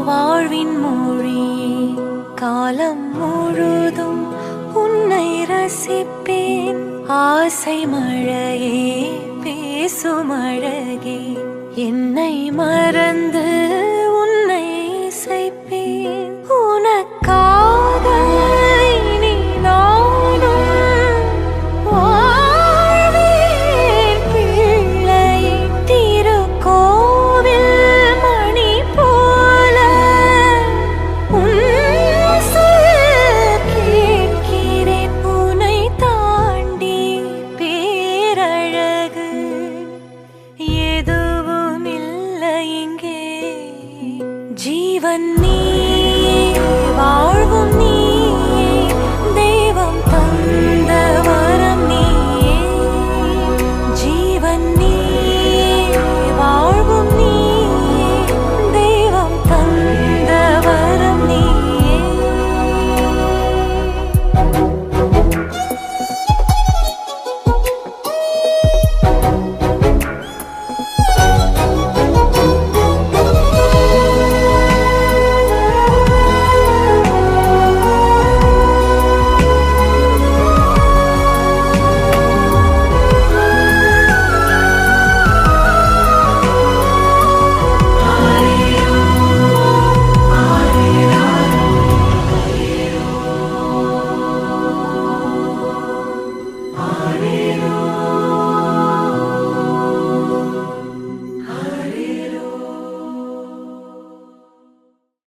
வாழ்வின் மொழியே காலம் முழுதும் உன்னை ரசிப்பேன். ஆசை மழையே பேசும் அழகே என்னை மறந்து உன்னை இசைப்பேன். உனக்காக இனி நானும் வாழ்வேன் பிள்ளையே. திருக்கோவில் மணி போல உன் சொல் கேட்கிறேன். உன்னை தாண்டி பேரழகு எதுவும் இல்லை இங்கே. ஜீவன்